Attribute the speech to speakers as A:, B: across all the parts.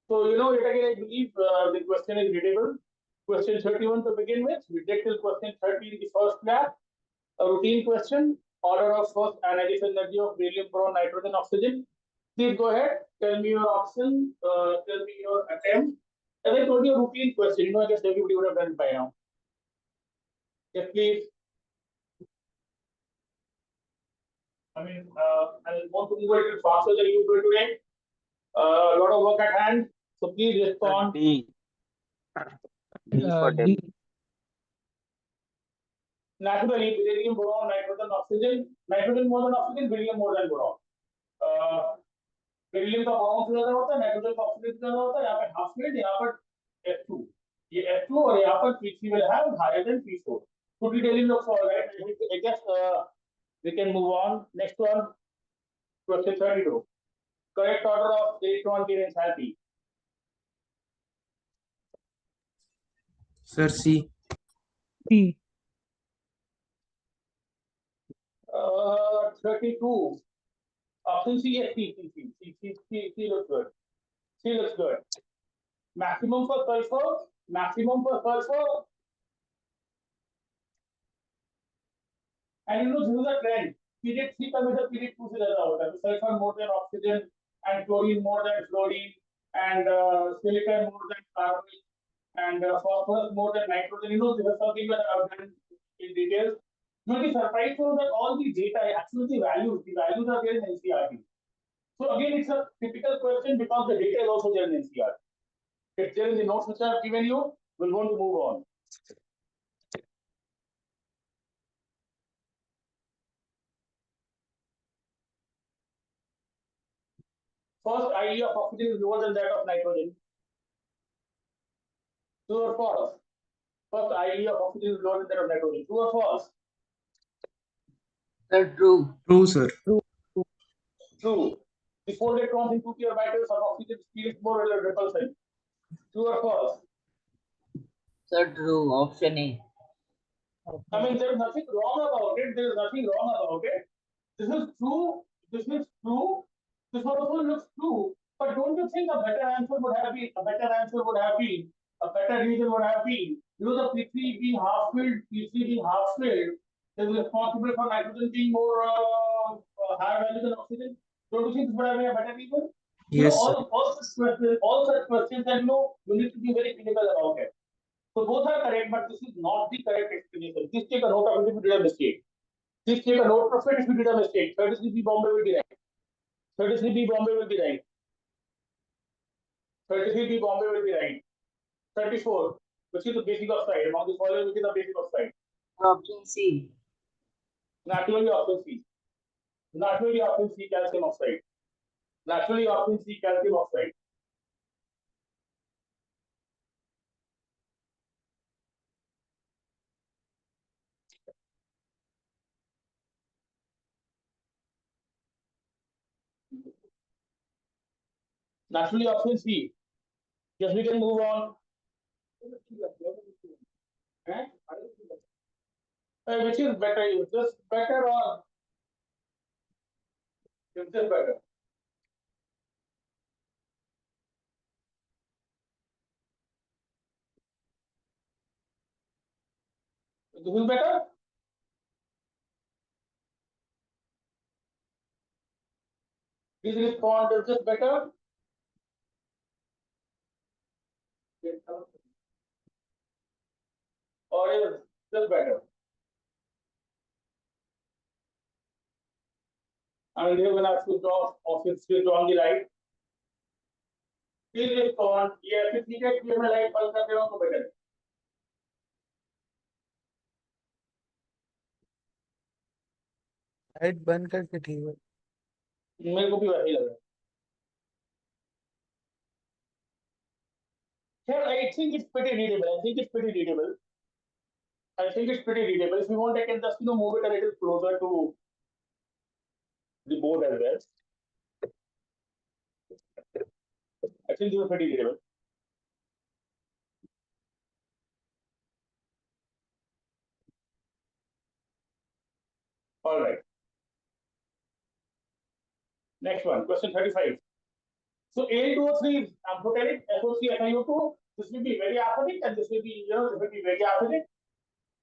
A: So, yet again, I believe the question is readable. Question 31 to begin with. We did till question 30 in the first class. A routine question. Order of first ionization energy of beryllium, boron, nitrogen, oxygen. Please go ahead. Tell me your option. Tell me your attempt. As I told you, a routine question. I guess everybody would have done it by now. Yes, please. I want to move a little faster than usual today. A lot of work at hand. So please respond.
B: D. D for
C: D.
A: Naturally, beryllium, boron, nitrogen, oxygen. Nitrogen more than oxygen, beryllium more than boron. beryllium का boron से ज्यादा होता है, nitrogen का oxygen से ज्यादा होता है. यहाँ पे हाफ स्प्लिट, यहाँ पर F2. ये F2 और यहाँ पर P3 will have higher than P4. So detailing looks all right. I guess we can move on. Next one, question 32. Correct order of electron gain enthalpy.
C: Sir, C. C.
A: 32. Option C is C looks good. C looks good. Maximum for sulfur. And this is a trend. Period 3 का measure period 2 से ज़्यादा होता है. So sulfur more than oxygen, and chlorine more than fluorine, and silicon more than carbon, and phosphorus more than nitrogen. This is something that I've done in details. You'll be surprised to know that all the data, actually the values are there in NCERT. So again, it's a typical question because the data is also there in NCERT. It's there in the notes which I have given you. We're going to move on. First, IE of oxygen is lower than that of nitrogen. True or false? First, IE of oxygen is lower than that of nitrogen. True or false?
B: Sir, true.
C: True, sir.
A: True. The 4 electrons in 2p orbitals of oxygen feels more repulsive. True or false?
B: Sir, true. Option A.
A: There is nothing wrong about it. This is true. This also looks true. But don't you think a better answer would have been, a better reason would have been, the P3 being half filled is responsible for nitrogen being more higher value than oxygen. Don't you think this would have been a better reason?
C: Yes,
A: all such questions, and we need to be very critical about it. So both are correct, but this is not the correct explanation. Please take a note of it if you did a mistake. Please take a note of it if you did a mistake. 33B Bombay will be right. 33B Bombay will be right. 33B Bombay will be right. 34, which is the basic oxide. Among the following, which is the basic oxide?
B: Option C.
A: Naturally, option C. Naturally, option C, calcium oxide. Naturally, option C, calcium oxide. Naturally, option C. Yes, we can move on. Which is better? Is this better or is this better? This is better? Please respond. Is this better? Or is this better? And here when I switch off switch on the light. Please respond. Yes, if needed, give me light bulb करते हो तो better.
C: Light बंद करके ठीक है.
A: मेरे को भी वैसे ही लग रहा है. Yeah, I think it's pretty readable. If you want, I can just move it a little closer to the board as well. I think this is pretty readable. All right. Next one, question 35. So A2O3 amphoteric, SO3 SiO2. This will be very acidic, and this will be, this will be very acidic.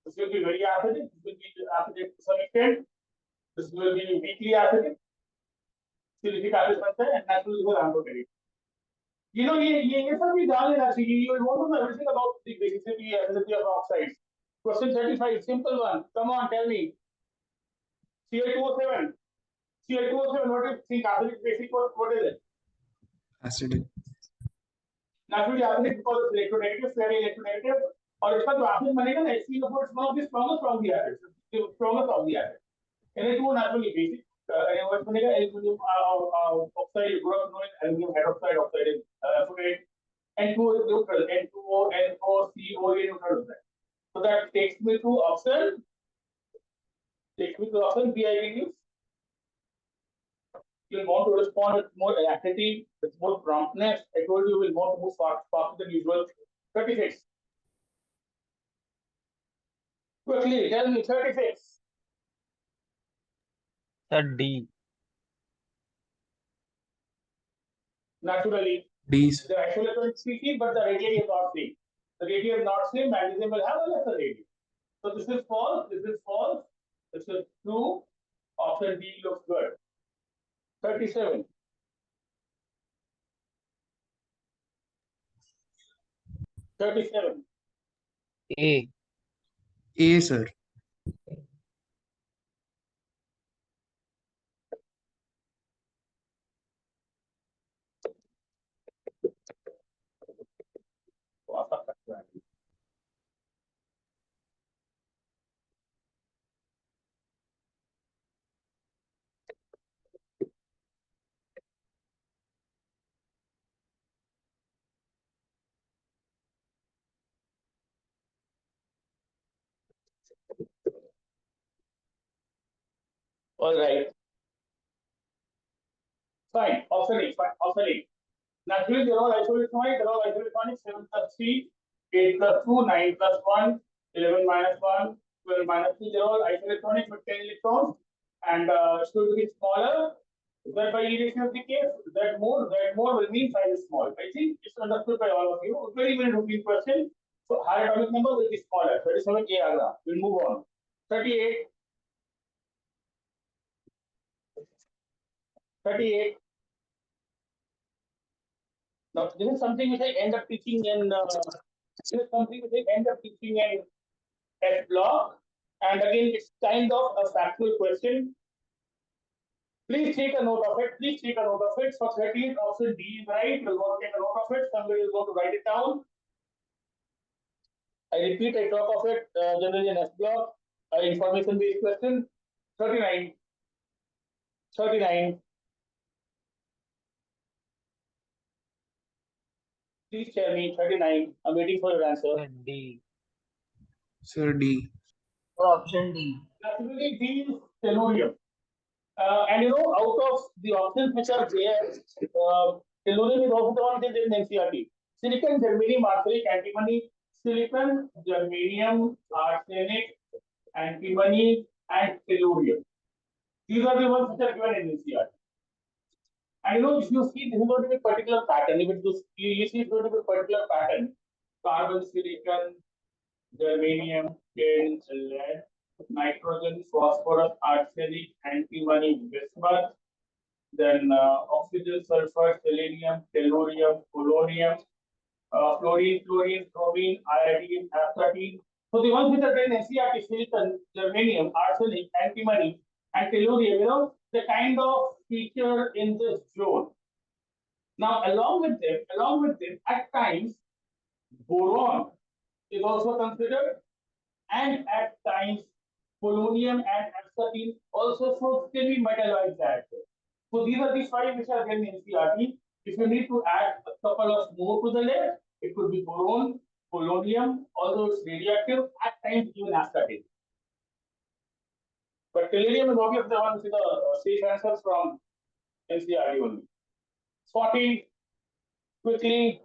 A: This will be very acidic. This will be acidic to some extent. This will be weakly acidic. Silicic acid बनता है, and natural is amphoteric. ये सब भी जान लेना चाहिए. You want to know everything about the basicity and acidity of oxides. Question 35, simple one. Come on, tell me. Ca2O7. Ca2O7. What is think acidic basic? What is it?
D: Acidic.
A: Naturally acidic because it's electronegative, very electronegative. और इसका जो acid बनेगा ना, HCl4 is one of the strongest of the acids. The strongest of the acids. Na2O naturally basic. What बनेगा? Aluminum oxide. You know aluminum hydroxide oxide is acidic. N2O is neutral. N2O, NO, CO is neutral. So that takes me to option. Takes me to option B. I can use. You will want to respond with more alacrity, with more promptness. I told you will want to move faster than usual. 36. Quickly, tell me 36.
B: Sir, D.
A: Naturally,
D: D.
A: the actual electron is CC, but the radii is not same. The radii is not same, magnesium will have a lesser radii. So this is false, this is false, this is true. Option D looks good. 37.
B: A.
D: A, sir.
A: All right. Fine. Option A. Fine. Option A. Naturally, they're all isoelectronic. They're all isoelectronic. 7 plus 3, 8 plus 2, 9 plus 1, 11 minus 1, 12 minus 3. They're all isoelectronic with 10 electrons. And should be smaller. That by irradiation of the case, that more will mean size is small. I think it's understood by all of you. Very, very routine question. So higher atomic number will be smaller. 37 A agra. We'll move on. 38. 38. Now, this is something which I end up teaching in S block, and again, it's kind of a factual question. Please take a note of it. Please take a note of it. For 38, option D is right. You'll want to take a note of it. Somebody is going to write it down. I repeat, I talk of it generally in S block. Information-based question. 39. 39. Please tell me 39. I'm waiting for your answer.
B: Sir, D.
D: Sir, D.
B: Option D.
A: Naturally, D is tellurium. And out of the options which are there, tellurium is also the one that is in NCERT. Silicon, germanium, arsenic, antimony, silicon, germanium, arsenic, antimony, and tellurium. These are the ones which are given in NCERT. And if you see, this is going to be a particular pattern. If it goes, you see, it's going to be a particular pattern. Carbon, silicon, germanium, tin, lead, nitrogen, phosphorus, arsenic, antimony, bismuth, then oxygen, sulfur, selenium, tellurium, polonium, fluorine, chlorine, bromine, iodine, astatine. So the ones which are in NCERT, silicon, germanium, arsenic, antimony, and tellurium, the kind of feature in this zone. Now, along with them, at times, boron is also considered, and at times polonium and astatine also so still be metalloid that. So these are the 5 which are in NCERT. If you need to add a couple of more to the list, it could be boron, polonium, although it's radioactive, at times even astatine. But tellurium is obviously the one with the safe answers from NCERT only. 40, quickly.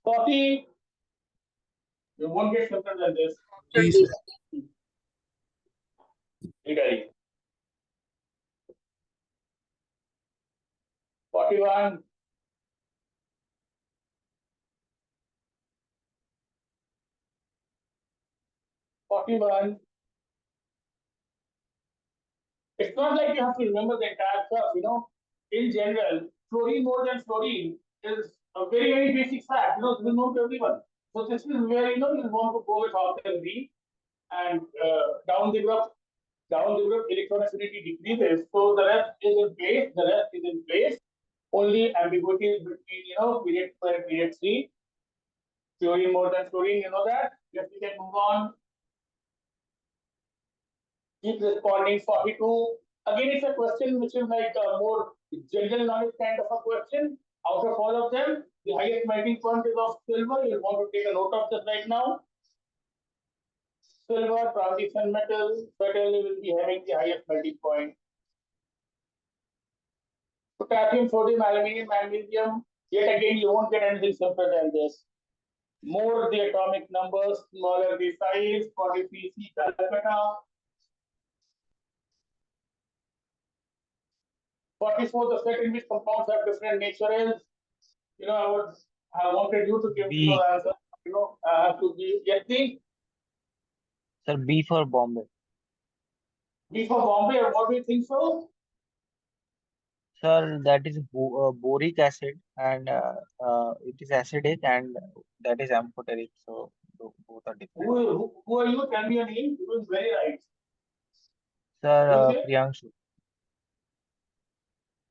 A: 40. You won't get simpler than this.
D: D, sir.
A: Italy. 41, 41. It's not like you have to remember the entire stuff, you know. In general, fluorine more than fluorine is a very, very basic fact. You know, this is known to everyone. So this is where you know you want to go with option B, and down the group electron affinity decreases. So the rest is in place. The rest is in place. Only ambiguity is between period 2 and period 3. Fluorine more than fluorine, you know that. Yes, we can move on. Keep responding. 42. Again, it's a question which is like a more general knowledge kind of a question. Out of all of them, the highest melting point is of silver. You want to take a note of this right now. Silver, transition metal, certainly will be having the highest melting point. Potassium, sodium, aluminium, magnesium. Yet again, you won't get anything simpler than this. More the atomic numbers, smaller the size. 43C Calcutta. 44, the set in which compounds have different nature is. I wanted you to give me
B: B.
A: your answer. I have to give. Yes, please.
B: Sir, B for Bombay.
A: B for Bombay, or what do you think so?
B: Sir, that is boric acid, and it is acidic, and that is amphoteric. So both are different.
A: Who are you? Tell me your name. You was very right.
B: Sir,
A: What do you say?
B: Priyanshu.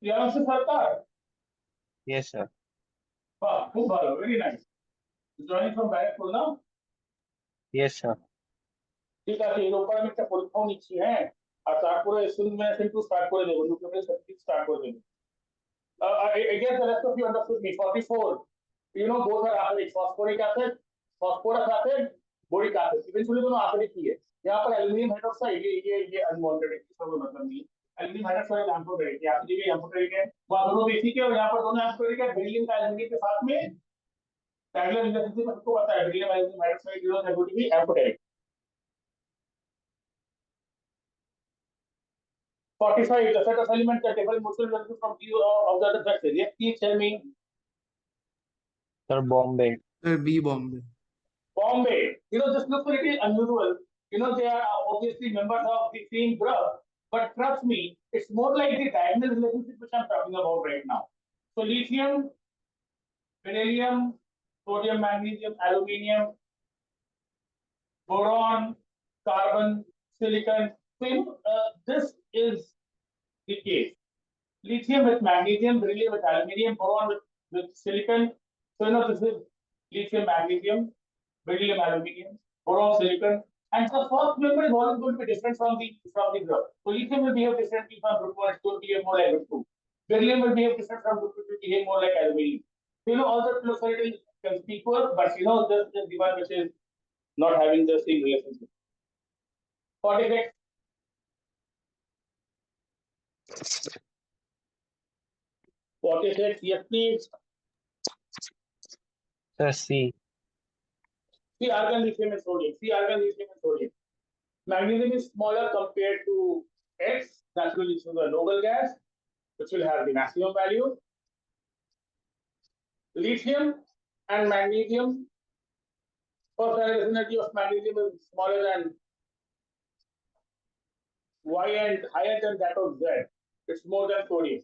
A: Priyanshu Sarkar.
B: Yes, sir.
A: Wow, very nice. Joining from Bangalore now.
B: Yes, sir.
A: ঠিক আছে এরপর আমি একটা পরীক্ষাও নিচ্ছি হ্যাঁ আর তারপরে কিন্তু স্টার্ট করে দেবো নিউক্লিয়ার সার্কিট স্টার্ট করে দেবো I guess the rest of you understood me. 44. You know, both are acidic. Phosphoric acid, phosphorus acid, boric acid. Eventually, दोनों acidic ही है. यहाँ पर एल्यूमिनियम हाइड्रोक्साइड ये अनवांटेड है, इसका कोई मतलब नहीं. एल्यूमिनियम हाइड्रोक्साइड एम्फोटेरिक है, acidic है, एम्फोटेरिक है. वहाँ दोनों बेसिक है और यहाँ पर दोनों एम्फोटेरिक है. बेरिलियम का एल्यूमिनियम के साथ में पैरेलल रिलेशनशिप सबको पता है. बेरिलियम एल्यूमिनियम हाइड्रोक्साइड दोनों नेगेटिव भी amphoteric. 45. The set of elements that differ in molecular value from the of the other sex. Yes, please tell me.
B: Sir, Bombay.
D: Sir, B. Bombay.
A: Bombay. This looks pretty unusual. They are obviously members of the same group, but trust me, it's more like the diagonal relationship which I'm talking about right now. So lithium, beryllium, sodium, magnesium, aluminium, boron, carbon, silicon. So this is the case. Lithium with magnesium, beryllium with aluminium, boron with silicon. So this is lithium, magnesium, beryllium, aluminium, boron, silicon, and the first member is always going to be different from the group. So lithium will behave differently from group 1, it will behave more like group 2. Beryllium will behave different from group 2, it will behave more like aluminium. All the fluorescent conspicuous, but this is the one which is not having the same relationship. 46. Yes, please.
B: Sir, C.
A: C argon, lithium, and sodium. C argon, lithium, and sodium. Magnesium is smaller compared to X. Naturally, this is a noble gas, which will have the maximum value. Lithium and magnesium. First energy of magnesium is smaller than Y and higher than that of Z. It's more than sodium.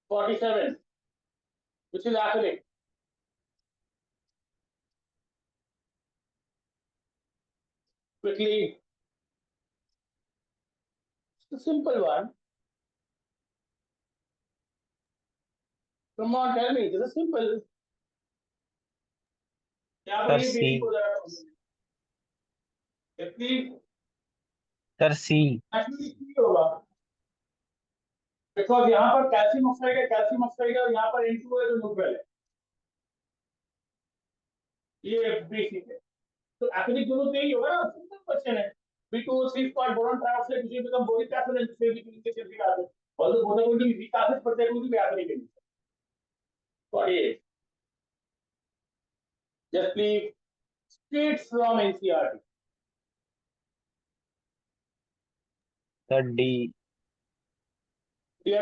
A: 47, which is acidic. Quickly, it's a simple one. Come on, tell me. This is simple.
B: Sir, C.
A: Please.
B: Sir, C.
A: Actually, C होगा. Because यहाँ पर calcium oxide है और यहाँ पर N2 है जो neutral है. ये बेसिक है. तो एसिडिक दोनों से ही होगा ना. सिंपल क्वेश्चन है. B2O3 squad boron trioxide which will become boric acid and this will become citric acid. Although both are going to be weak acids, but they are going to be acidic. 48. Just please. States from NCERT.
B: Sir, D.
A: ये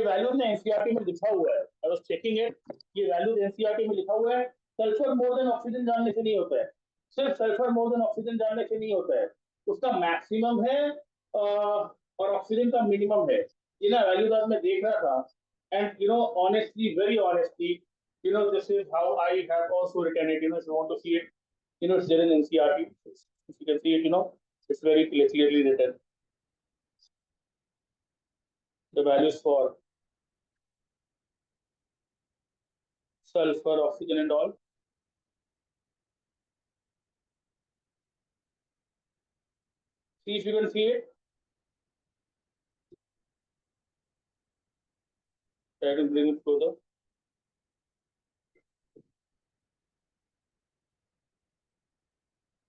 A: values ने NCERT में लिखा हुआ है, I was checking it, ये values NCERT में लिखा हुआ है। सल्फर मोर देन ऑक्सीजन जानने से नहीं होता है, सिर्फ सल्फर मोर देन ऑक्सीजन जानने से नहीं होता है, उसका मैक्सिमम है और ऑक्सीजन का मिनिमम है। ये ना वैल्यूज आज मैं देख रहा था, and honestly, very honestly, this is how I have also written it. If you want to see it, it's there in NCERT. If you can see it, it's very clearly written. The values for sulfur, oxygen, and all. See if you can see it. Try to bring it closer.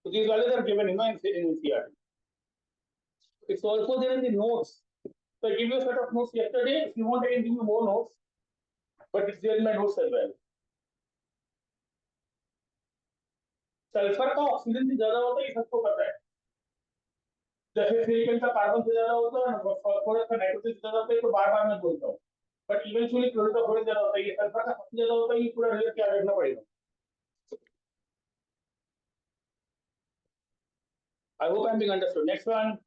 A: So these values are given in NCERT. It's also there in the notes. So I give you a set of notes yesterday. If you want, I can give you more notes, but it's there in my notes as well. Sulphur का oxygen से ज्यादा होता है, ये सबको पता है। जैसे सिलिकॉन का कार्बन से ज्यादा होता है, फॉस्फोरस का नाइट्रोजन से ज्यादा होता है, तो बार-बार मैं बोलता हूँ। बट इवेंचुअली क्लोरीन का थोड़ा ज्यादा होता है, ये सल्फर का सबसे ज्यादा होता है, ये पूरा रिजल्ट क्या देखना पड़ेगा। I hope I'm being understood. Next one.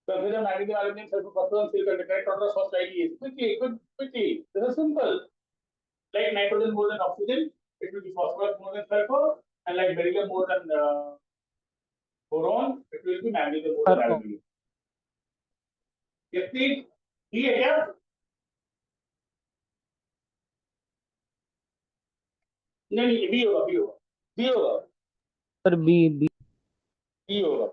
A: Consider magnesium, aluminum, sulfur, phosphorus, silicon, correct order of first IDs. Quickly. This is simple. Like nitrogen more than oxygen, it will be phosphorus more than sulfur, and like beryllium more than boron, it will be magnesium more than aluminum. Yes, please. B है क्या? नहीं, B होगा।
C: Sir B B
A: B होगा।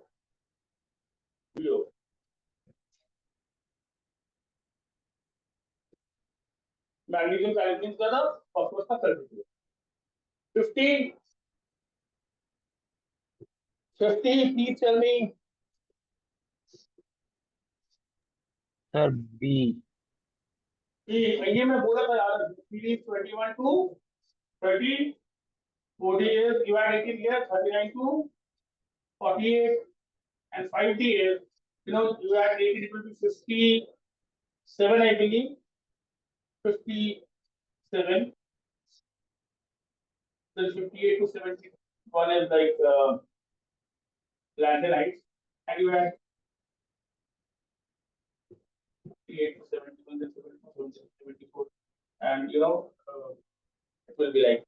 A: Magnesium का aluminum ज्यादा, phosphorus का sulfur। 50, please tell me.
B: Sir, B.
A: ये मैं बोला था यार, 21 to 30, 40 years, you add 18 years, 39 to 48, and 5 years, you add 18, it will be 57, I believe. 57. Then 58 to 71 is like lanthanides, and you add 58 to 71, then 72, 74, and it will be like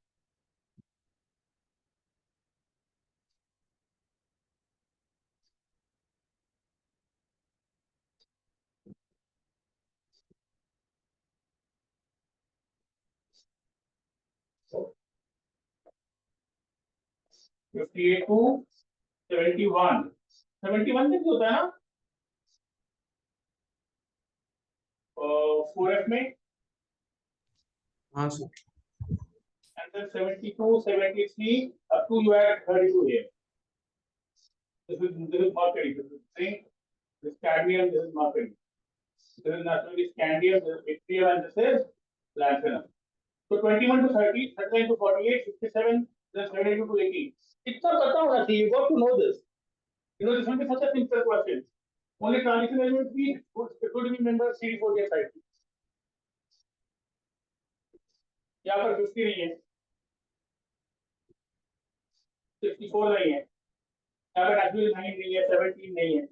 A: 58 to 71. 71 कितना होता है ना? 4F में,
D: हाँ sir.
A: and then 72, 73, up to you add 32 here. This is mercury. This is zinc. This cadmium. This is mercury. This is naturally scandium. This is yttrium, and this is lanthanum. So 21 to 30, 39 to 48, 57, then 72 to 80. इतना पता होना चाहिए. You got to know this. This will be such a simple question. Only transition element B should be member CD48 side. यहाँ पर 50 नहीं है, 64 नहीं है, यहाँ पर actually 9 नहीं है, 17 नहीं है,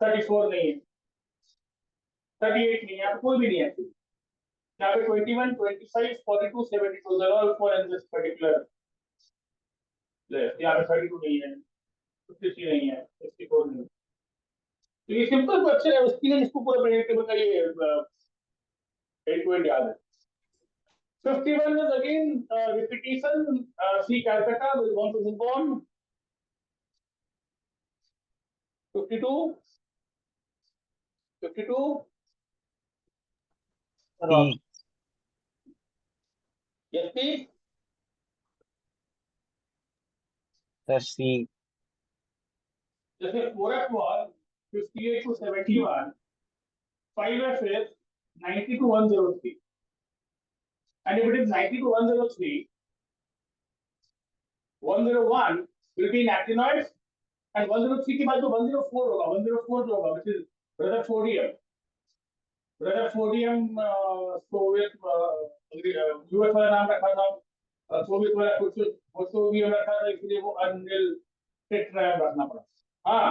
A: 34 नहीं है, 38 नहीं है, यहाँ पर कोई भी नहीं है. यहाँ पे 21, 25, 42, 72, they're all fall in this particular list. यहाँ पे 32 नहीं है, 53 नहीं है, 64 नहीं है. तो ये सिंपल क्वेश्चन है, उसके लिए इसको पूरा प्रेडिक्टेबल का ये एंड टू एंड याद है. 51 is again repetition. C Calcutta will want to move on. 52.
B: C.
A: Yes, please.
B: Sir, C.
A: जैसे 4F was 58 to 71, 5F is 90 to 103. And if it is 90 to 103, 101 will be in actinoids, And 103 के बाद तो 104 होगा, 104 जो होगा, which is Rutherfordium. Rutherfordium Soviet US वाला नाम रखा था, सोवियत वाला कुछ सोवियत रखा था, इसलिए वो अनिल टेट्रायम रखना पड़ा. हाँ,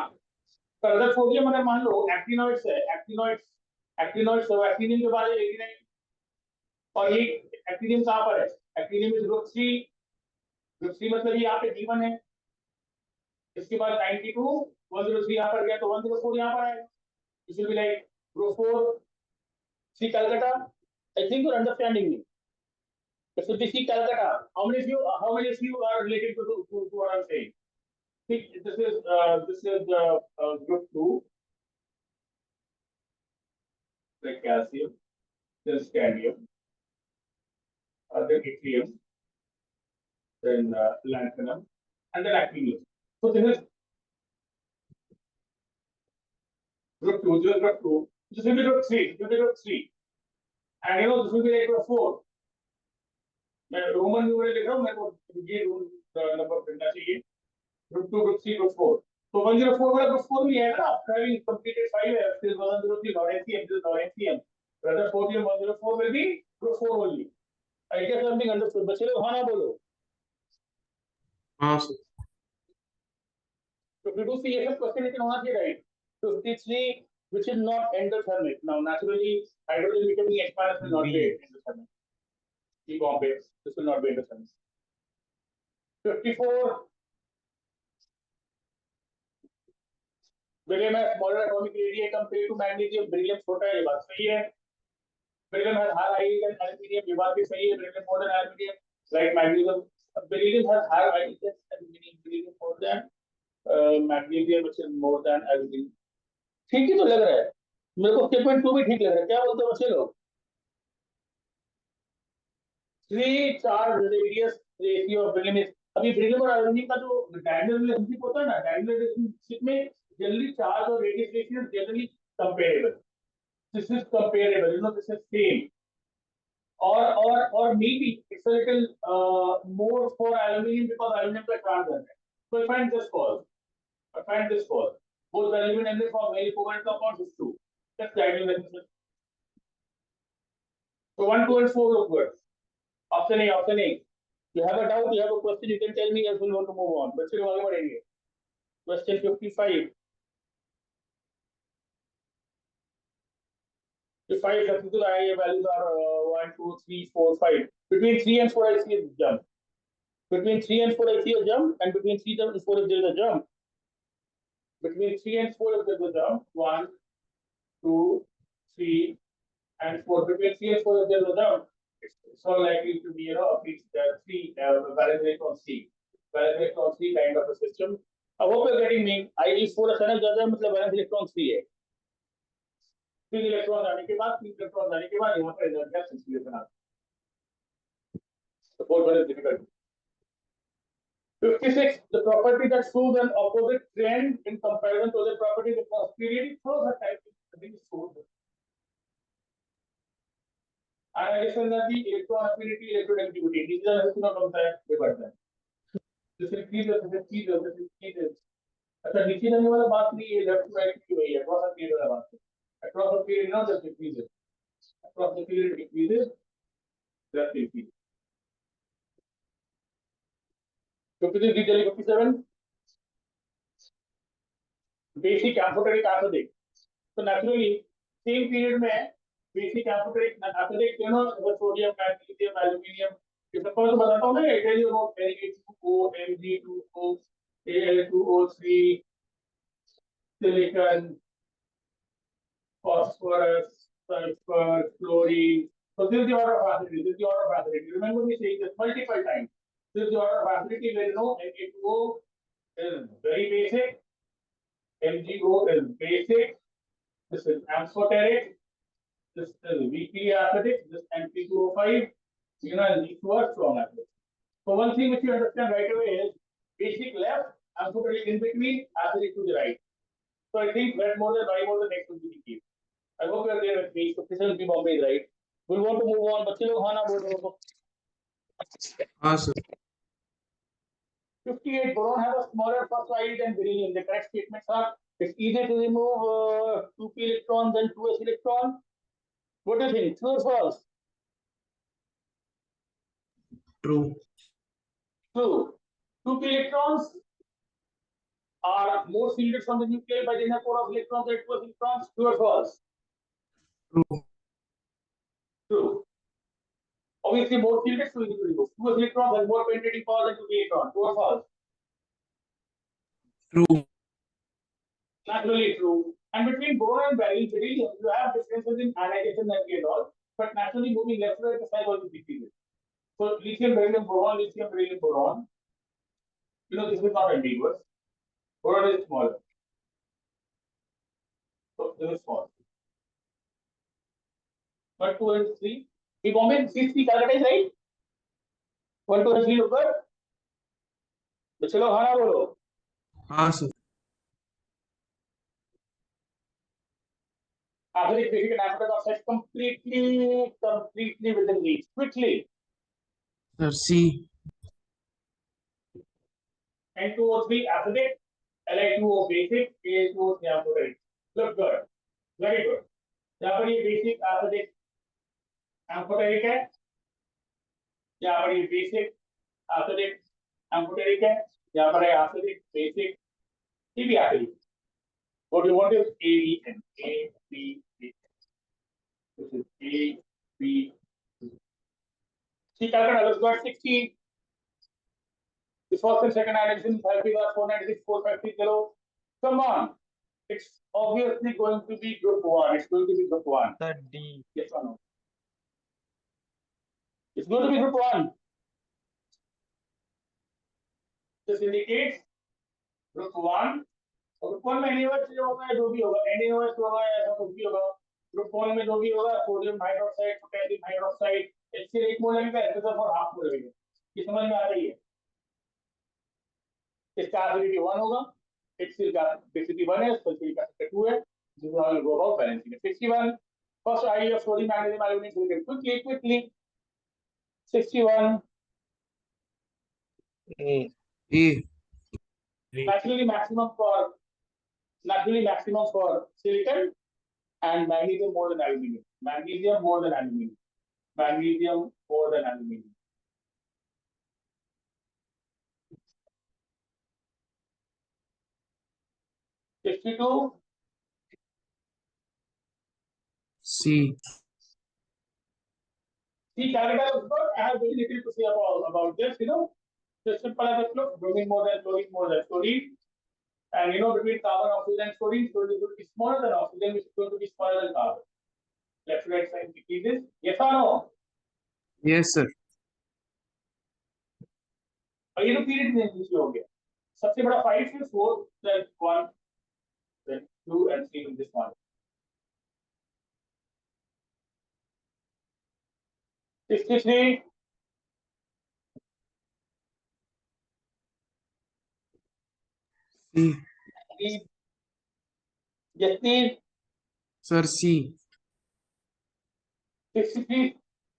A: तो Rutherfordium अगर मान लो एक्टिनोइड्स है, एक्टिनोइड्स तो एक्टिनियम के बारे में नहीं, और ये एक्टिनियम कहाँ पर है? एक्टिनियम इज ग्रुप 3, ग्रुप 3 मतलब ये यहाँ पे D1 है, इसके बाद 92 103 यहाँ पर गया तो 104 यहाँ पर आएगा. This will be like group 4 C Calcutta. I think you're understanding me. This will be C Calcutta. How many of you are related to what I'm saying? See, this is group 2, like calcium, then scandium, then yttrium, then lanthanum, and then actinium. So this is group 2. This is group 2. This will be group 3. This will be group 3. And you know this will be like group 4. मैं Roman numeral लिख रहा हूँ, मेरे को ये number करना चाहिए. Group 2, group 3, group 4. तो 104 वाला group 4 भी है ना, having completed 5 है, still 103 not NCM, this is not NCM. Rutherfordium 104 will be group 4 only. I guess something understood. बच्चे लोग हाँ ना बोलो.
D: हाँ sir.
A: So if you do see SF question, it can होना चाहिए, right? 53, which is not endothermic. Now naturally hydrogen becoming H- will not be endothermic. Keep on base. This will not be endothermic. 54. Beryllium has smaller atomic radii compared to magnesium. Beryllium छोटा है, ये बात सही है. Beryllium has higher IE than aluminium. ये बात भी सही है. Beryllium more than aluminium, like magnesium. Beryllium has higher IE than aluminium. Beryllium more than magnesium, which is more than aluminium. ठीक ही तो लग रहा है. मेरे को स्टेटमेंट 2 भी ठीक लग रहा है. क्या बोलते हो बच्चे लोग? 3 charge radius ratio of beryllium is. अभी beryllium और aluminium का जो diagonal relationship होता है ना, diagonal relationship में generally charge और radius ratio is generally comparable. This is comparable, you know, this is same. Or maybe it's a little more for aluminium because aluminium का charge है. So I find this false. Both aluminium and the form very covalent compounds is true. That's diagonal relationship. So 1, 2, and 4 look good. Option A. You have a doubt, you have a question, you can tell me, else we'll want to move on. बच्चे लोग आगे बढ़ेंगे. Question 55. If 5 substitute I values are 1, 2, 3, 4, 5. Between 3 and 4 I see a jump. Between 3 and 4 I see a jump, and between 3 and 4 if there is a jump. Between 3 and 4 if there is a jump, 1, 2, 3, and 4. Between 3 and 4 if there is a jump, it's all likely to be, you know, at least 3 valence electron C. Valence electron C kind of a system. I hope you're getting me. I is 4 अचानक ज्यादा मतलब valence electron C है. 3 electron आने के बाद, 3 electron आने के बाद यहाँ पर एनर्जी का सिचुएशन आता है. So both one is difficult. 56. The property that shows an opposite trend in comparison to the property that was periodic shows a type of thing shows. Annihilation energy, electron affinity, electronegativity. These are the two terms that they बढ़ता है. This is चीज. अच्छा नीचे जाने वाला बात नहीं है, लेफ्ट टू राइट की वही है, बहुत सा पीरियड वाला बात है. Across the period, not just decreases. Across the period, decreases. Just decreases. 53, 57. Basic amphoteric acidic. So naturally, same period में basic amphoteric acidic, you know, sodium, magnesium, aluminium. ये सब तो बताता हूँ ना, I tell you about Na2O, Mg2O, Al2O3, silicon, phosphorus, sulfur, chlorine. So this is the order of acidity. Remember me saying this multiple times. This is the order of acidity where you know Na2O is very basic, MgO is basic, this is amphoteric, this is weakly acidic, this Mp2O5, you know, and these two are strong acidic. So one thing which you understand right away is basic left, amphoteric in between, acidic to the right. So I think red more than Y more than X will be the key. I hope you are there with me. So this will be Bombay, right? We'll want to move on. बच्चे लोग हाँ ना बोलो.
D: हाँ sir.
A: 58, boron has a smaller first value than beryllium. The correct statements are: it's easier to remove 2p electron than 2s electron. What do you think? True or false?
D: True.
A: True. 2p electrons are more shielded from the nuclei by the inner core of electrons than 2s electrons. True or false?
D: True.
A: True. Obviously, more shielded, so easy to remove. 2s electrons have more penetrating power than 2p electrons. True or false?
D: True.
A: Naturally true. And between boron and beryllium, you have differences in ionization energy and all, but naturally moving left to right, the size always decreases. So lithium, beryllium, boron. You know, this is not ambiguous. Boron is smaller. So this is small. 1, 2, and 3. We Bombay, 3 calculated, right? 1, 2, and 3 ऊपर. तो चलो हाँ बोलो.
D: हाँ sir.
A: Average basic and average offset completely within reach. Quickly.
D: Sir, C.
A: N2O3 acidic, Li2O basic, A2O3 amphoteric. Look good. Very good. यहाँ पर ये basic acidic amphoteric है. यहाँ पर ये basic acidic amphoteric है. यहाँ पर है acidic basic. ये भी acidic. What you want is ABN. ABN. This is AB. See, calculate. Let's go at 16. The first and second ionization therapy was 496, 450. Come on. It's obviously going to be group 1. It's going to be group 1.
B: Sir, D.
A: Yes or no? It's going to be group 1. This indicates group 1. Group 1 में NaOH जो होगा जो भी होगा NaOH होगा ऐसा कुछ भी होगा. Group 1 में जो भी होगा sodium hydroxide, potassium hydroxide, HCl एक मोल लगेगा, HCl for half मोल लगेगा. ये समझ में आ रही है? इसका एसिडिटी 1 होगा. HCl का बेसिसिटी 1 है, सल्फ्यूरिक एसिड 2 है. This is how you go about balancing it. 61. First IE of sodium, magnesium, aluminum, silicon. Quickly. 61.
B: A.
D: A.
A: Naturally maximum for silicon and magnesium more than aluminum. Magnesium more than aluminum. Magnesium more than aluminum. $52.
D: C.
A: See, calculator, I have very little to say about this, you know. Just simple as it looks, bromine more than fluorine. And you know, between carbon, oxygen, and fluorine is going to be smaller than oxygen, which is going to be smaller than carbon. Left to right side decreases. Yes or no?
D: Yes sir.
A: और ये तो period में नीचे हो गया. सबसे बड़ा 5 is 4, then 1, then 2 and 3 in this one. 63.
D: C.
A: Yes, please.
D: Sir, C.
A: 63.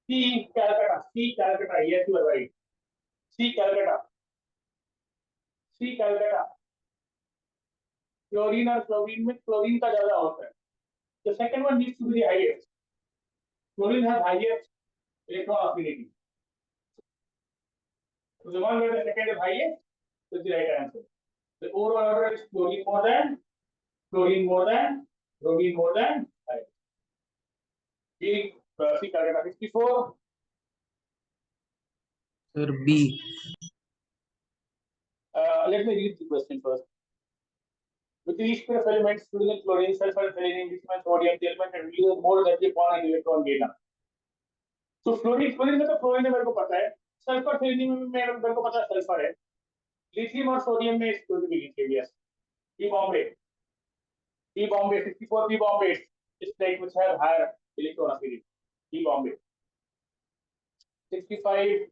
A: C Calcutta. C Calcutta. Yes, you are right. C Calcutta. C Calcutta. Chlorine और chlorine में chlorine का ज्यादा होता है. The second one needs to be the highest. Chlorine has highest electron affinity. So the one where the second is highest is the right answer. The overall order is chlorine more than, bromine more than. Right. C Calcutta 64.
D: Sir, B.
A: Let me read the question first. With each pair of elements, fluorine, chlorine, sulfur, selenium, lithium, sodium, the element that releases more energy upon an electron gain. So fluorine में तो fluorine मेरे को पता है. Sulfur, selenium में मेरे को पता है sulfur है. Lithium और sodium में is going to be lithium. Yes. P Bombay 64 P Bombay is like which have higher electron affinity. P Bombay 65.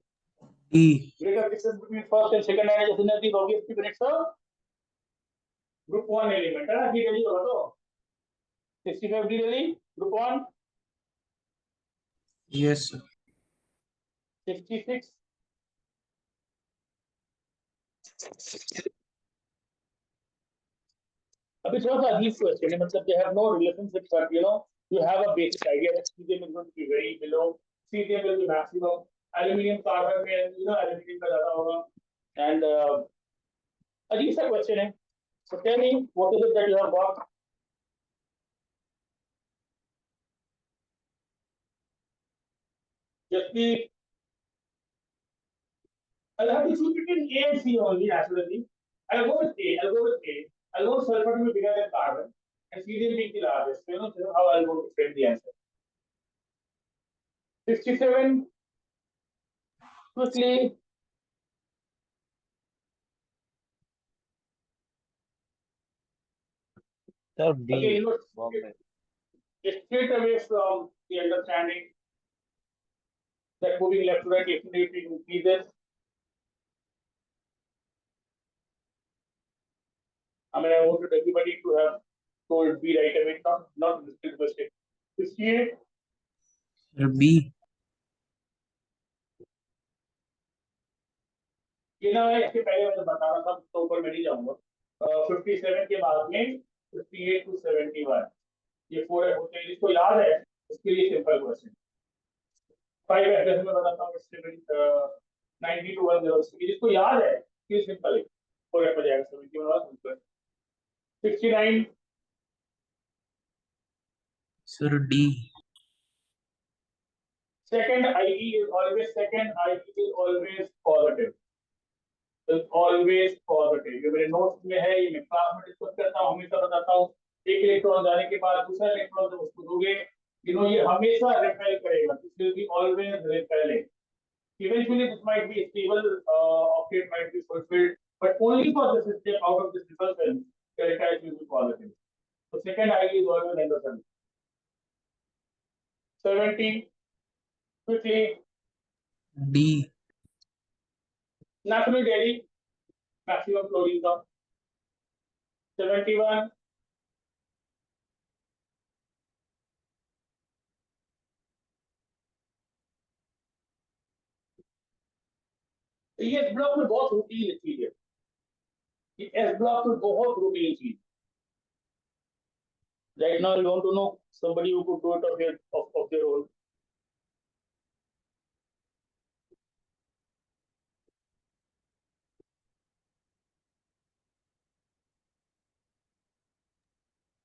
D: D.
A: Greater distance between first and second ionization energy is obviously when it's a group 1 element. है D daily होगा तो 65 D daily group 1.
D: Yes sir.
A: 66. अभी थोड़ा सा अजीब question है, मतलब they have no relationship, but you have a basic idea that cesium is going to be very below, cesium will be maximum, aluminium carbon में aluminium का ज्यादा होगा, and अजीब सा क्वेश्चन है. So tell me what is it that you have got? Just be, I'll have to choose between A and C only naturally. I'll go with A. I'll go with A. I'll go with sulfur to be bigger than carbon and cesium being the largest. So this is how I'll go to frame the answer. 67. Quickly.
B: Sir,
A: Again,
B: B. Bombay.
A: straight away from the understanding that moving left to right definitely increases. I mean, I wanted everybody to have told B right away, not this mistake. 68.
D: Sir, B.
A: ये ना इसके पहले मैं बता रहा था, तो ऊपर मैं नहीं जाऊंगा. 57 के बाद में 58 to 71 ये 4 होते हैं. जिसको याद है उसके लिए सिंपल क्वेश्चन. 5 जैसे मैं बताता हूँ 90 to 106 जिसको याद है ये सिंपल है. 4 हो जाएगा 71 वाला simple. 69.
D: Sir, D.
A: Second IE is always positive. Is always positive. ये मेरे नोट्स में है, ये मैं क्लास में डिस्कस करता हूँ, हमेशा बताता हूँ. एक इलेक्ट्रॉन जाने के बाद दूसरा इलेक्ट्रॉन जब उसको दोगे, ये हमेशा रिपेल करेगा. This will be always repelling. Eventually, this might be stable, octet might be fulfilled, but only for this step out of this repulsion, delta H will be positive. So second IE is always endothermic. 70. Quickly.
D: D.
A: National Delhi, maximum chlorine count. 71. ये S block में बहुत routine चीज है. ये S block में बहुत routine चीज. Right now, you want to know somebody who could do it of their own.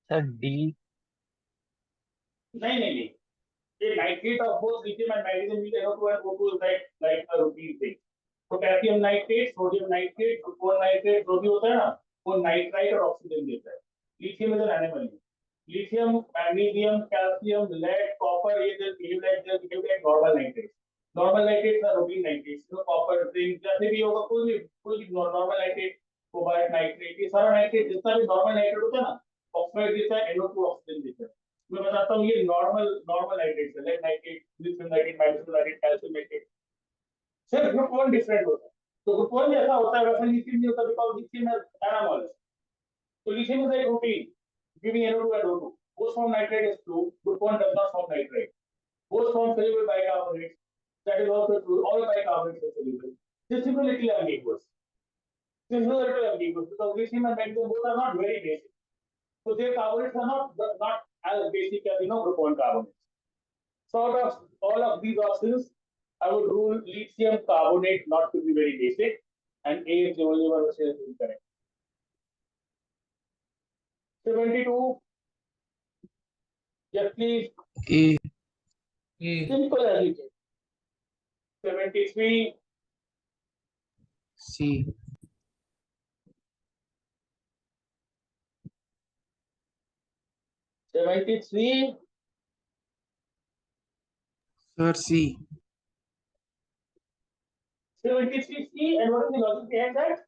B: Sir, D.
A: नहीं. ये nitrate of both lithium and magnesium with NO2 and O2 is like a routine thing. Potassium nitrate, sodium nitrate, ग्लूकोन nitrate जो भी होता है ना, वो nitrite और ऑक्सीजन देता है. Lithium is an animal. Lithium, magnesium, calcium, lead, copper, ये जब behave like normal nitrate. Normal nitrate ना रूटीन नाइट्रेट. कॉपर, जिंक, जैसे भी होगा कोई भी नॉर्मल नाइट्रेट, कोबाल्ट नाइट्रेट, ये सारा नाइट्रेट जितना भी नॉर्मल नाइट्रेट होता है ना, ऑक्साइड देता है, NO2 ऑक्सीजन देता है. मैं बताता हूँ ये नॉर्मल नाइट्रेट है. Lead nitrate, lithium nitrate, magnesium nitrate, calcium nitrate. सिर्फ ग्रुप 1 डिफरेंट होता है. तो ग्रुप 1 जैसा होता है वैसा लिथियम नहीं होता, बिकॉज़ लिथियम है एनामॉल. तो lithium is like routine giving NO2 and O2. Goes from nitrate is true. Group 1 does not form nitrate. Goes from soluble bicarbonates. That is also true. All bicarbonates are soluble. This is a little ambiguous. This is a little ambiguous because lithium and magnesium both are not very basic. So their carbonates are not as basic as group 1 carbonates. So out of all of these options, I would rule lithium carbonate not to be very basic, and A is the only one which is incorrect. 72. Yes, please.
D: A.
A: Simple as it is. 73.
D: C.
A: 73.
D: Sir, C.
A: 73 C. And what is the logic behind that?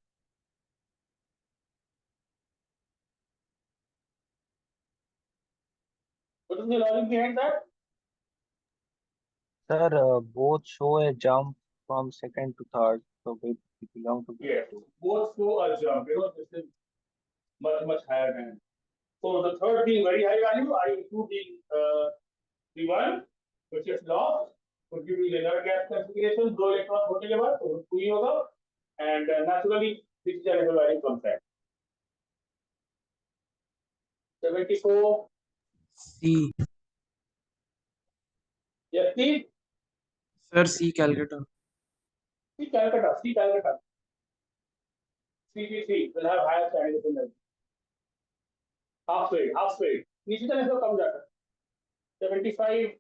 A: What is the logic behind that?
B: Sir, both show a jump from second to third, so they belong to
A: Yes.
B: two.
A: Both show a jump. This is much higher than. So the third being very high value, I include the one which is lost, would give you the inert gas configuration. 2 electrons होने के बाद तो 2 ही होगा. And naturally, which is a value concept. 74.
D: C.
A: Yes, please.
D: Sir, C. Calcutta.
A: C Calcutta. C Calcutta. CBC will have higher standard than that. Half weight. Half weight. नीचे चले तो कम जाता है. 75.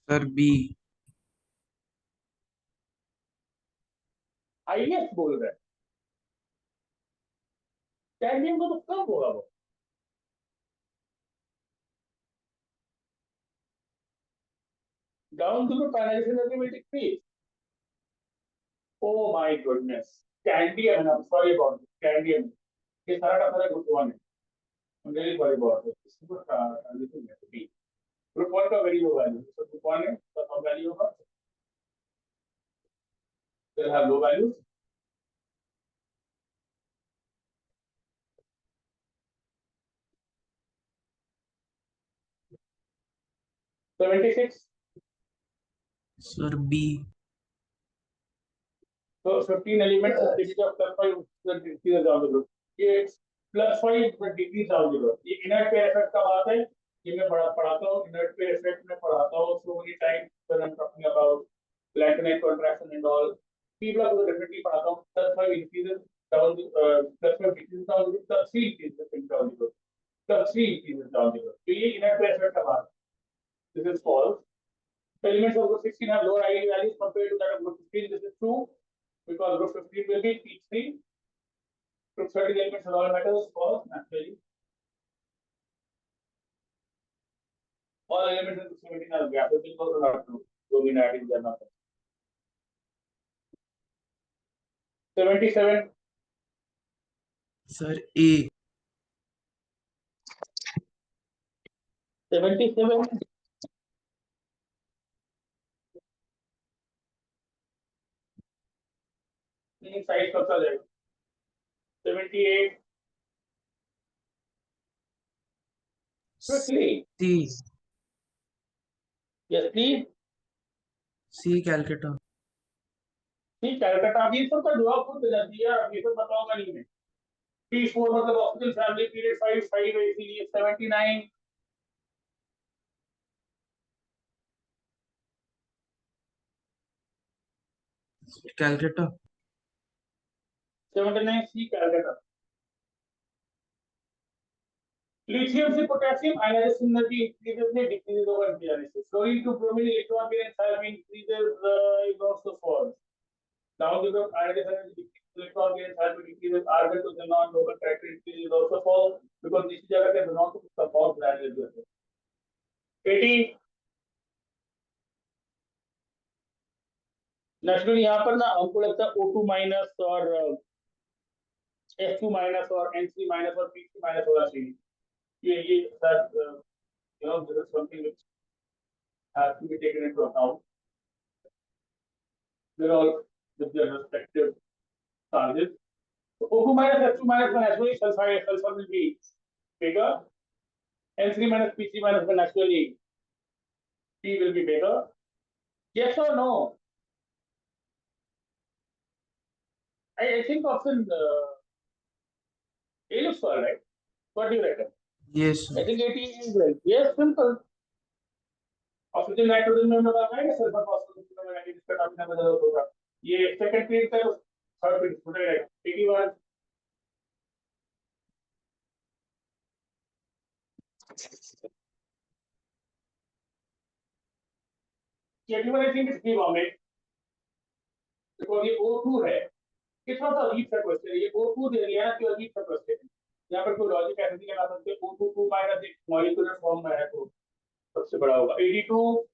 D: Sir, B.
A: IES बोल रहा है. Cadmium को तो कम होगा वो. Down to the penetration will decrease. Oh my goodness. Candium, I'm sorry about it. Candium. ये सारा का सारा ग्रुप 1 है. I'm really sorry about it. This is what transition has to be. Group 1 का very low value. So group 1 है, तो कम value होगा. They'll have low values. $76.
D: Sir, B.
A: So 15 elements of digit of +5 will decrease down the group. ये +5 will decrease down the group. ये inert pair effect का बात है. ये मैं पढ़ाता हूँ. Inert pair effect में पढ़ाता हूँ so many times when I'm talking about lanthionine contraction and all. People को definitely पढ़ाता हूँ. +5 increases down the +5 decreases down the group. +3 increases down the group. +3 increases down the group. तो ये inert pair effect का बात. This is false. Elements of group 16 have lower ID values compared to that of group 15. This is true. Because group 15 will be P3. Group 30 elements of all metals false naturally. All elements in group 17 are gases because are not true. Dominating they are not. 77.
D: Sir, A.
A: 77. Size कब सा जाएगा? 78. Quickly.
D: C.
A: Yes, please.
D: C. Calcutta.
A: ठीक कैलकाटा. अब ये सब का जवाब खुद दे जाती है. अब ये सब बताऊंगा नहीं मैं. P4 मतलब ऑक्सीजन फैमिली पीरियड 5 है इसीलिए 79.
D: Calcutta.
A: 79 C कैलकाटा. Lithium से potassium ionization synergy increases में decreases over deioxys. Chlorine to bromine electron pair and thiamine increases is also false. Down the group ionization synergy decreases electron pair and thiamine decreases argon to xenon local character increases is also false because this जगह के xenon को support value देते हैं. 80. Naturally यहाँ पर ना हमको लगता है O2 माइनस और F2 माइनस और N3 माइनस और P3 माइनस होगा चाहिए. ये that this is something which has to be taken into account. They're all with their respective charges. So O2 minus F2 minus will naturally sulfur will be bigger. N3 minus P3 minus will naturally P will be bigger. Yes or no? I think option A looks all right. What do you reckon?
D: Yes,
A: I
D: sir.
A: think 80 is right. Yes, simple. Oxygen nitrogen में लगा है sulphur phosphorus में लगा है इसका topic में बदल होगा. ये सेकंड पीरियड का थर्ड पीरियड हो जाएगा. 81. I think it's B bomb it because ये O2 है. कितना सा अजीब सा क्वेश्चन है. ये O2 दे दिया ना कि अजीब सा क्वेश्चन है. यहाँ पर कोई लॉजिक ऐसे नहीं लगा सकते. O2 2 माइनस एक मॉलिक्यूलर फॉर्म में है तो सबसे बड़ा होगा. 82.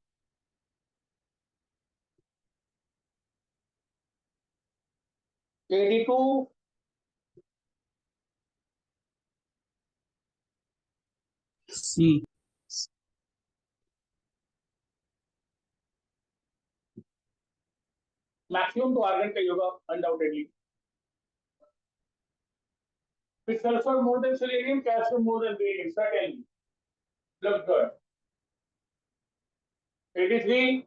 D: C.
A: मैक्सिमम तो आर्गन का ही होगा undoubtedly. With sulfur more than selenium, calcium more than barium. Certainly. Looks good. 83.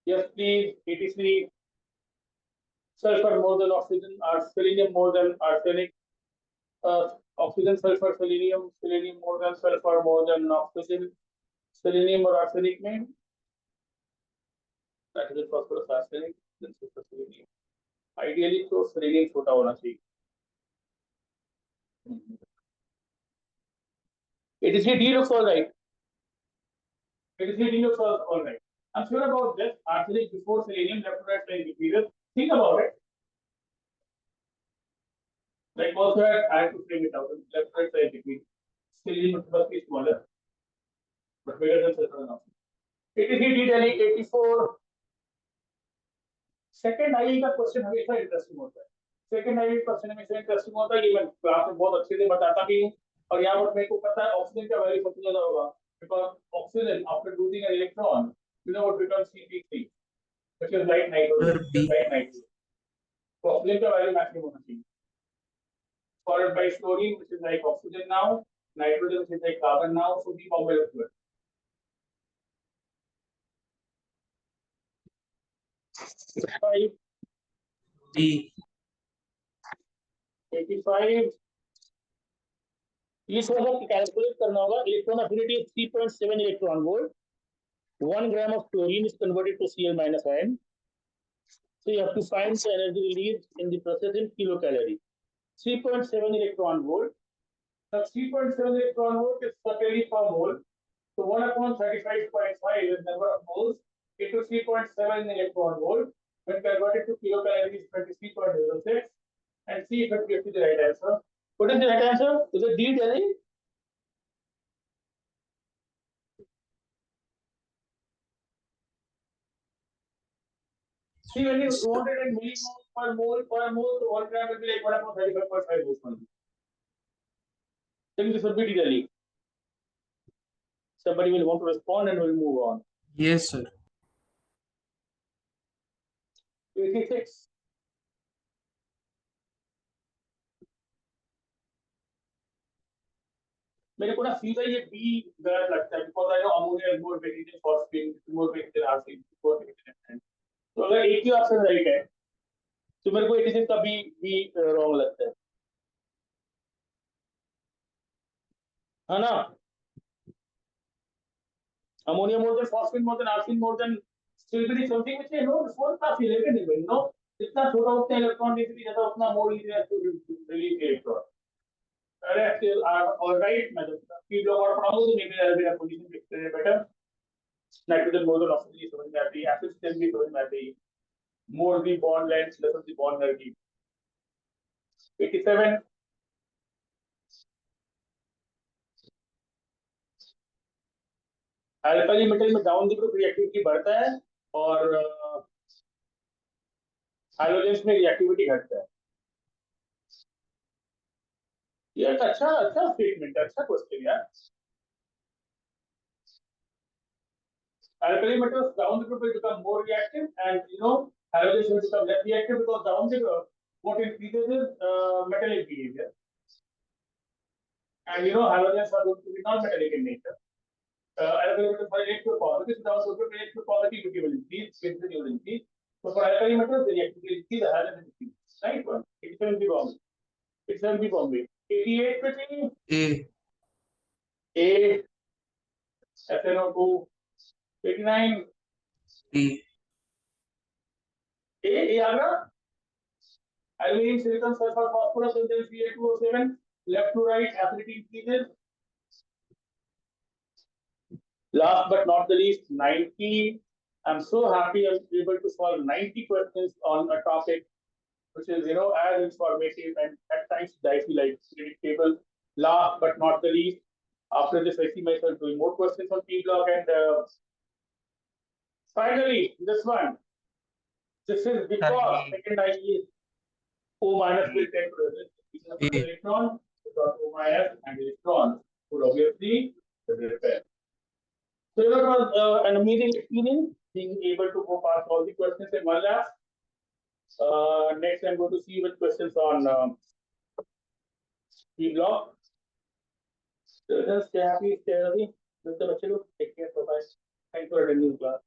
A: Yes, please. 83. Sulfur more than oxygen, or selenium more than arsenic. Oxygen, sulfur, selenium, selenium more than sulfur, more than oxygen. Selenium or arsenic में nitrogen, phosphorus, arsenic, then sulfur, selenium. Ideally, तो selenium छोटा होना चाहिए. 83D looks all right. 83D looks all right. I'm sure about this. Arsenic before selenium, left to right side decreases. Think about it. Like also I have to frame it out. Left to right side decrease. Selenium must be smaller, but bigger than sulfur and oxygen. 83D Delhi, 84. Second IV का question हमेशा interesting होता है. Second IV question हमेशा interesting होता है. ये मैं class में बहुत अच्छे से बताता भी हूँ. और यहाँ पर मेरे को पता है ऑक्सीजन का वैल्यू सबसे ज्यादा होगा. Because oxygen after losing an electron, you know what becomes Cp3, which is light nitrogen. Light nitrogen. तो ऑक्सीजन का वैल्यू मैक्सिमम होना चाहिए. Followed by fluorine, which is like oxygen now, nitrogen, which is like carbon now. So be formula fluid.
D: D.
A: 85. ये थोड़ा सा calculate करना होगा. Electron affinity 3.7 electron volt. 1 gram of chlorine is converted to Cl minus ion. So you have to find the energy released in the process in kilocalorie. 3.7 electron volt. Now 3.7 electron volt is certainly per mole. So 1 upon 35.5 is number of moles into 3.7 electron volt. When converted to kilocalorie is 23.06. And see if it gives you the right answer. What is the right answer? Is it D, Delhi? See, when you want it in millimoles per mole, so 1 gram will be like 1 upon 35.5 moles only. Then this will be D, Delhi. Somebody will want to respond and we'll move on.
D: Yes, sir.
A: 86. मेरे को ना सीधा ये B गलत लगता है. Because I know ammonia is more weighted than phosphate, more weighted than arsenic, more weighted than. तो अगर एक ही ऑप्शन राइट है तो मेरे को 86 का बी रॉन्ग लगता है ना. Ammonia more than phosphine more than arsenic more than silvery something which I know this one काफी related है. नो जितना छोटा उतना इलेक्ट्रॉन डेंसिटी ज्यादा उतना more easy to release electron. अरे एक्चुअली ऑलराइट. मैं जब पी ब्लॉक और पढ़ाऊंगा तो मेरे मेरा पोजीशन दिखते हैं better. Nitrogen more than oxygen समझ में आती है. एसिड स्टेम भी समझ में आती है. मोर दी बॉन्ड लेंथ लेस दी बॉन्ड एनर्जी. 87. अल्कली मेटल में डाउन द ग्रुप रिएक्टिविटी बढ़ता है और हाइड्रोजन में रिएक्टिविटी घटता है. ये अच्छा स्टेटमेंट है. अच्छा क्वेश्चन यार. Alkali metals down the group will become more reactive, and halogens will become less reactive because down the group what increases is metallic behavior, and halogens are going to be non-metallic in nature. Alkali metals are electro positive, down the group electro positivity will increase, density will increase. So for alkali metals, the reactivity will increase, the halogen will increase. Right one. 87 be Bombay. 87 be Bombay. 88 between A. SNO2. 89.
D: D.
A: A Agra. Aluminium, silicon, sulfur, phosphorus, and then Ca2O7. Left to right, acidity increases. Last but not the least, 90. I'm so happy I'm able to solve 90 questions on a topic which is, as informative and at times dicey like predictable. Last but not the least, after this, I see myself doing more questions on P block, and finally, this one. This is because second I is O minus will tend to resist electron, because O minus and electron would obviously repair. So it was an amazing experience being able to go past all the questions in one last. Next, I'm going to see which questions on P block. So just stay happy, stay healthy. Take care. Bye bye. Thanks for attending class.